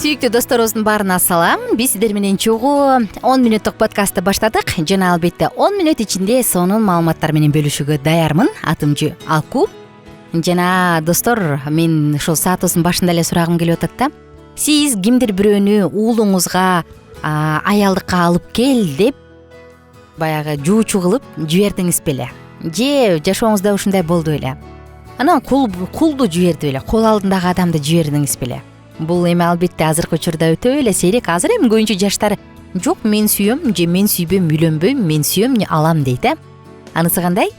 Сүйүктүү досторубуздун баарына салам. Биз сиздер менен чогуу 10 мүнөттүк подкастты баштадык. Жана албетте 10 мүнөт ичинде сонун маалыматтар менен бөлүшүүгө даярмын. Атым Алку. Жана достор, мен ушул саатыбыздын башында эле сурагым келип атат да. Сиз кимдир бирөөнү уулуңузга аялдыкка алып кел деп баягы жуучу кылып жибердиңиз беле? Же жашооңузда ушундай болду беле? Анан кулду жиберди беле? Кол алдындагы адамды жибердиңиз беле? Бул эми албетте азыркы учурда өтө эле сейрек. Азыр эми көбүнчө жаштар жок, мен сүйөм же мен сүйбөйм, үйлөнбөйм, мен сүйөм, алам дейт. Анысы кандай?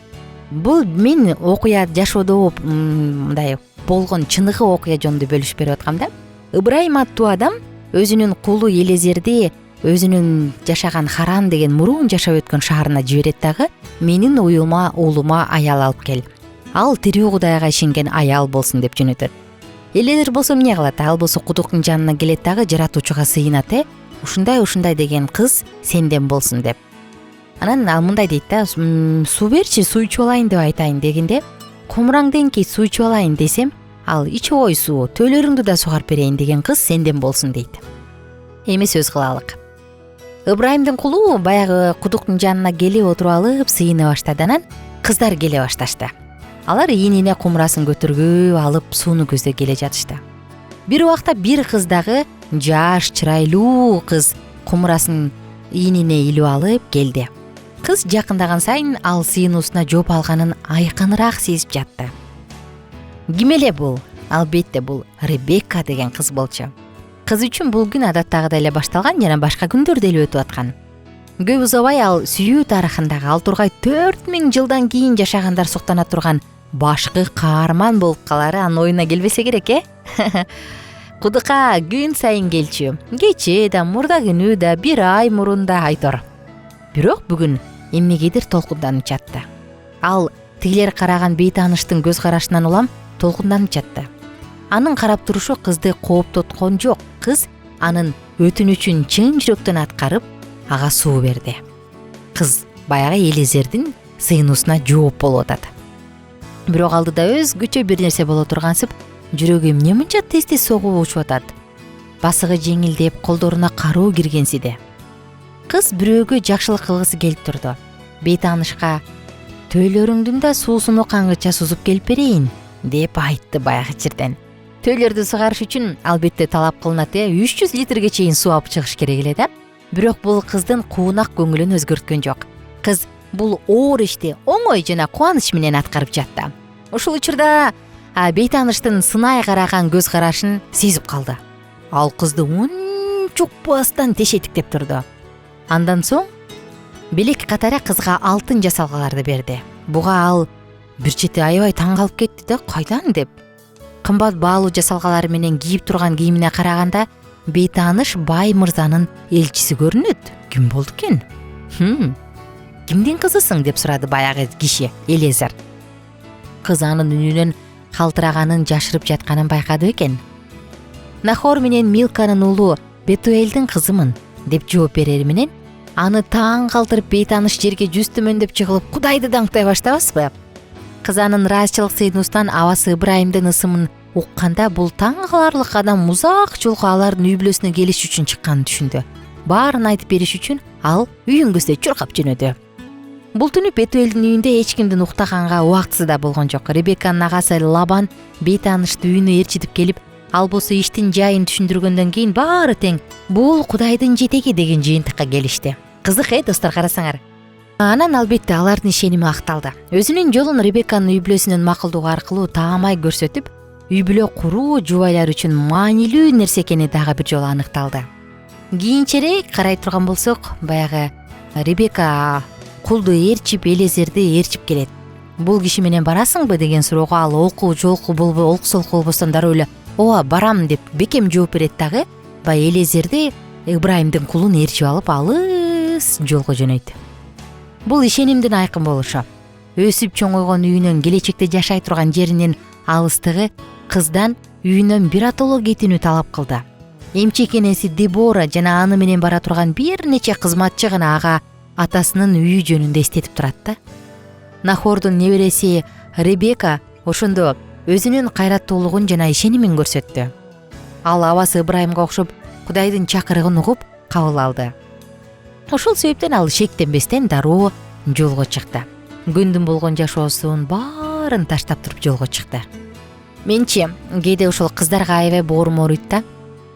Бул мен окуя жашоодо мындай болгон чыныгы окуя жөнүндө бөлүшүп берип аткам да. Ыбрайым аттуу адам өзүнүн кулу Элезерди өзүнүн жашаган Харан деген мурун жашап өткөн шаарына жиберет дагы: менин уулума аял алып кел. Ал тирүү Кудайга ишенген аял болсун деп жөнөтөт. Элезер болсо эмне кылат? Ал болсо кудуктун жанына келет дагы жаратуучуга сыйынат. Ушундай деген кыз сенден болсун деп. Анан ал мындай дейт да: суу берчи, суйчу алайын деп айтайын дегенде, комураңденки суйчу алайын десем, ал ичип ой суу, төлөрүңдү да сугарып берейин деген кыз сенден болсун дейт. Эми сөз кылалык. Ыбрайымдын кулу баягы кудуктун жанына келип отуруп алып сыйына баштады. Анан кыздар келе башташты. Алар ийинине кумурасын көтөргөө алып сууну көздөй келе жатышты. Бир убакта бир кыз дагы, жаш, чырайлуу кыз кумурасын ийинине илип алып келди. Кыз жакындаган сайын ал сыйынуусуна жооп алганын айкыныраак сезип жатты. Ким эле бул? Албетте бул Ребекка деген кыз болчу. Кыз үчүн бул күн адаттагыдай эле башталган жана башка күндөрдө эле өтүп аткан. Көп узабай ал сүйүү тарыхындагы ал тургай 4000 жылдан кийин жашагандар суктана турган башкы каарман болуп калары анын оюна келбесе керек, Кудукка күн сайын келчү. Кечээ да, мурда күнү да, бир ай мурун да айтор. Бирок бүгүн эмнегедир толкунданып жатты. Ал тигилер караган бейтааныштын көз карашынан улам толкунданып жатты. Анын карап турушу кызды кооптоткон жок. Кыз анын өтүнүчүн чын жүрөктөн аткарып, ага суу берди. Кыз баягы Элезердин сыйынуусуна жооп болуп атат. Бирок алдыда өзгөчө бир нерсе боло тургансып, жүрөгү эмне мынча тез согуп учуп атат. Басыгы жеңилдеп, колдоруна кароо киргенсиде. Кыз бирөөгө жакшылык кылгысы келип турду. Бейтаанышка төйлөрүңдүн да суусуну каңгыча сузуп келип берейин деп айтты баягы жерден. Төйлөрдү сугарыш үчүн албетте талап кылынат, 300 литрге чейин суу алып чыгыш керек эле да. Бирок бул кыздын куунак көңүлүн өзгөрткөн жок. Кыз бул оор ишти оңой жана кубаныч менен аткарып жатты. Ушул учурда бейтааныштын сынай караган көз карашын сезип калды. Ал кызды унчукпастан тешетиктеп турду. Андан соң белек катары кызга алтын жасалгаларды берди. Буга ал бир чети аябай таң калып кетти да, кайдан деп. Кымбат баалуу жасалгалары менен кийип турган кийимине караганда бейтааныш бай мырзанын элчиси көрүнөт. Ким болду экен? Кимдин кызысың деп сурады баягы киши, Элезер. Кыз анын үнүнөн калтыраганын, жашырып жатканын байкады экен. Нахор менен Милканын уулу Бетуэлдин кызымын деп жооп берери менен аны таң калтырып бейтааныш жерге жүз төмөндөп чыгылып Кудайды даңктай баштабызбы? Кыз анын ыраазычылык сыйынуусунан абасы Ыбрайымдын ысымын укканда бул таң каларлык адам узак жолго алардын үй бүлөсүнө келиш үчүн чыкканын түшүндү. Баарын айтып бериш үчүн ал үйүн көздөй чуркап жөнөдү. Бул түнү Бетуэлдин үйүндө эч кимдин уктаганга убактысы да болгон жок. Ребекканын агасы Лабан бейтаанышты үйүнө ээрчитип келип, ал болсо иштин жайын түшүндүргөндөн кийин баары тең бул Кудайдын жетеги деген жыйынтыкка келишти. Кызык достор, карасаңар. Анан албетте алардын ишеними акталды. Өзүнүн жолун Ребекканын үй бүлөсүнүн макулдугу аркылуу таамай көрсөтүп, үй бүлө куруу жубайлар үчүн маанилүү нерсе экени дагы бир жолу аныкталды. Кийинчерээк карай турган болсок, баягы Ребекка кулду ээрчип, Элезерди ээрчип келет. Бул киши менен барасыңбы деген суроого ал олку солку болбостон дароо эле ооба барам деп бекем жооп берет дагы бай Элезерди Ыбрайымдын кулун ээрчип алып алыс жолго жөнөйт. Бул ишенимдин айкын болушу. Өсүп чоңойгон үйүнөн, келечекте жашай турган жеринин алыстыгы кыздан үйүнөн биратоло кетүүнү талап кылды. Эмчек энеси Дебора жана аны менен бара турган бир нече кызматчы гана ага атасынын үйү жөнүндө эстетип турат да. Нахордун небереси Ребекка ошондо өзүнүн кайраттуулугун жана ишенимин көрсөттү. ал абасы Ыбрайымга окшоп Кудайдын чакырыгын угуп кабыл алды. Ошол себептен ал шектенбестен дароо жолго чыкты. Күндүн болгон жашоосун баарын таштап туруп жолго чыкты. Менчи кээде ошол кыздарга аябай боорморuyт да.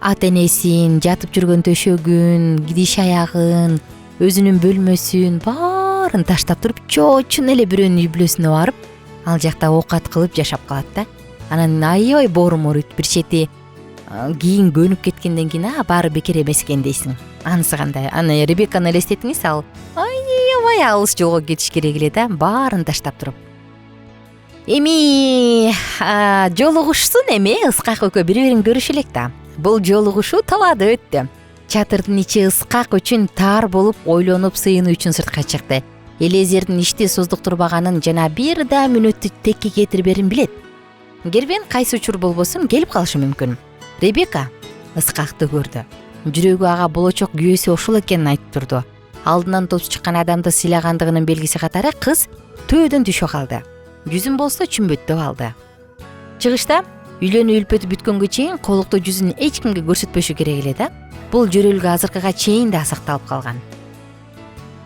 Ата энесин, жатып жүргөн төшөгүн, кидиш аягын, өзүнүн бөлмөсүн баарын таштап туруп чоочун эле бирөөнүн үй бүлөсүнө барып, ал жакта оокат кылып жашап калат да. Анан аябай боорморuyт. Бир чети кийин көнүп кеткенден кийин баары бекер эмес экен дейсиң. Анысы кандай? Аны Ребекканы элестетиңиз, ал аябай алыс жолго кетиш керек эле да, баарын таштап туруп. Эми жолугушсун эми Ыскак экөө бири-бирин көрүшө элек да. Бул жолугушуу талаада өттү. Чатырдын ичи Ыскак үчүн таар болуп, ойлонуп сыйынуу үчүн сыртка чыкты. Элезердин ишти суздуктурбаганын жана бир да мүнөттү текке кетирберин билет. Кербен кайсы учур болбосун келип калышы мүмкүн. Ребекка Ыскакты көрдү. Жүрөгү ага болочок күйөөсү ошол экенин айтып турду. Алдынан тосуп чыккан адамды сыйлагандыгынын белгиси катары кыз төөдөн түшө калды. Жүзүн болсо чүмбөттөп алды. Чыгышта үйлөнүү үлпөтү бүткөнгө чейин колуктуу жүзүн эч кимге көрсөтпөшү керек эле да. Бул жөрөлгө азыркыга чейин да сакталып калган.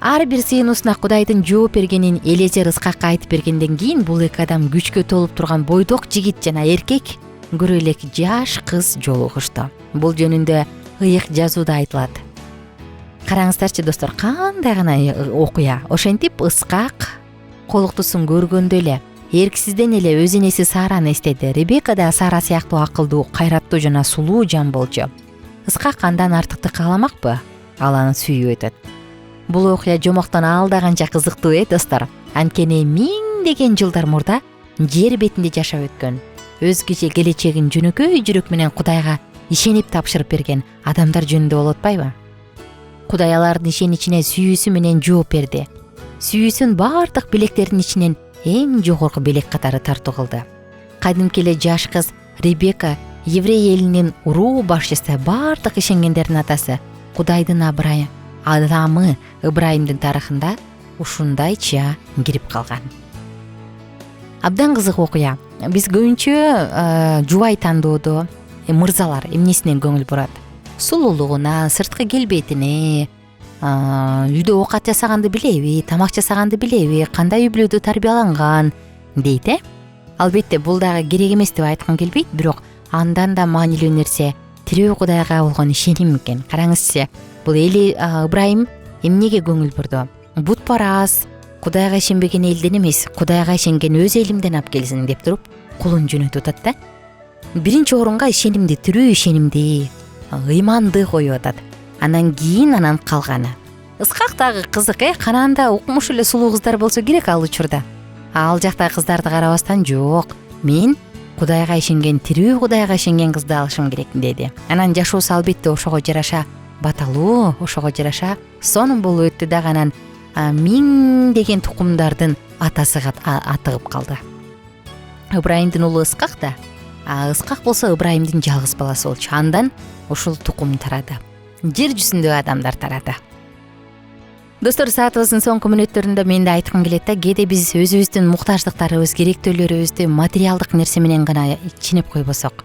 Ар бир сыйынуусуна Кудайдын жооп бергенин Элезер Ыскакка айтып бергенден кийин бул эки адам күчкө толуп турган бойдок жигит жана эркек көрө элек жаш кыз жолугушту. Бул жөнүндө ыйык жазууда айтылат. Караңыздарчы достор, кандай гана окуя. Ошентип Ыскак колуктусун көргөндө эле эрксизден эле өз энеси Сараны эстеди. Ребекка да Сара сыяктуу акылдуу, кайраттуу жана сулуу жан болчу. Ыскак андан артыкты кааламакпы? Ал аны сүйүп өтөт. Бул окуя жомоктон алда канча кызыктуу достор. Анткени миңдеген жылдар мурда жер бетинде жашап өткөн, өзгөчө келечегин жөнөкөй жүрөк менен Кудайга ишенип тапшырып берген адамдар жөнүндө болуп атпайбы? Кудай алардын ишеничине сүйүүсү менен жооп берди. Сүйүүсүн бардык белектердин ичинен эң жогорку белек катары тартуу кылды. Кадимки эле жаш кыз Ребекка еврей элинин уруу башчысы, бардык ишенгендердин атасы, Кудайдын адамы Ыбрайымдын тарыхында ушундайча кирип калган. Абдан кызык окуя. Биз көбүнчө жубай тандоодо мырзалар эмнесинен көңүл бурат? Сулуулугуна, сырткы келбетине, үйдө оокат жасаганды билеби, тамак жасаганды билеби, кандай үй бүлөдө тарбияланган дейт. Албетте бул дагы керек эмес деп айткым келбейт, бирок андан да маанилүү нерсе тирүү Кудайга болгон ишеним экен. Караңызчы, бул Ыбрайым эмнеге көңүл бурду? Бутпарас, Кудайга ишенбеген элден эмес, Кудайга ишенген өз элимден алып келсин деп туруп, кулун жөнөтүп атат да. Биринчи орунга ишенимди, тирүү ишенимди, ыйманды коюп атат. Анан кийин калганы. Ыскак дагы кызык, канаанда укмуш эле сулуу кыздар болсо керек ал учурда. Ал жакта кыздарды карабастан жок, мен Кудайга ишенген, тирүү Кудайга ишенген кызды алышым керек деди. Анан жашоосу албетте ошого жараша баталуу, ошого жараша сонун болуп өттү дагы. Анан миңдеген тукумдардын атасы атыгып калды. Ыбрайымдын уулу Ыскак да, Ыскак болсо Ыбрайымдын жалгыз баласы болчу. Андан ушул тукум тарады. Жер жүзүндөгү адамдар тарады. Достор, саатыбыздын соңку мүнөттөрүндө мен да айткым келет да, кээде биз өзүбүздүн муктаждыктарыбыз, керектөөлөрүбүздү материалдык нерсе менен гана ченеп койбосок,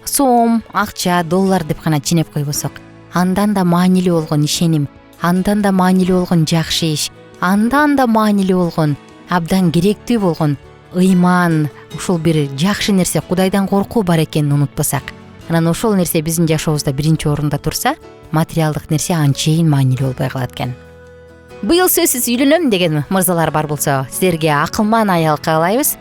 сом, акча, доллар деп гана ченеп койбосок, андан да маанилүү болгон ишеним, андан да маанилүү болгон жакшы иш, андан да маанилүү болгон, абдан керектүү болгон ыйман, ушул бир жакшы нерсе, Кудайдан коркуу бар экенин унутпасак, анан ошол нерсе биздин жашообузда биринчи орунда турса, материалдык нерсе анчейин маанилүү болбой калат экен. Быйыл сөзсүз үйлөнөм деген мырзалар бар болсо, силерге акылман аял каалайбыз.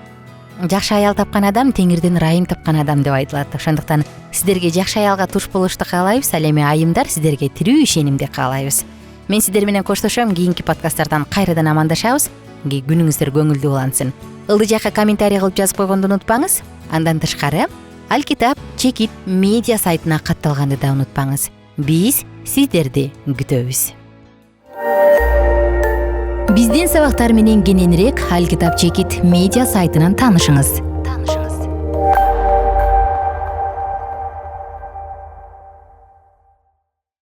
Жакшы аял тапкан адам теңирден ырайым тапкан адам деп айтылат. Ошондуктан сиздерге жакшы аялга туш болушту каалайбыз. Ал эми айымдар сиздерге тирүү ишенимди каалайбыз. Мен сиздер менен коштошом. Кийинки подкасттардан кайрадан амандашабыз. Күнүңүздөр көңүлдүү улансын. Ылдый жакка комментарий кылып жазып койгонду унутпаңыз. Андан тышкары Алкитап Чекит медиа сайтына катталганды да унутпаңыз. Биз сиздерди күтөбүз. Биздин сабактар менен кененирээк Алкитап Чекит медиа сайтынан таанышыңыз.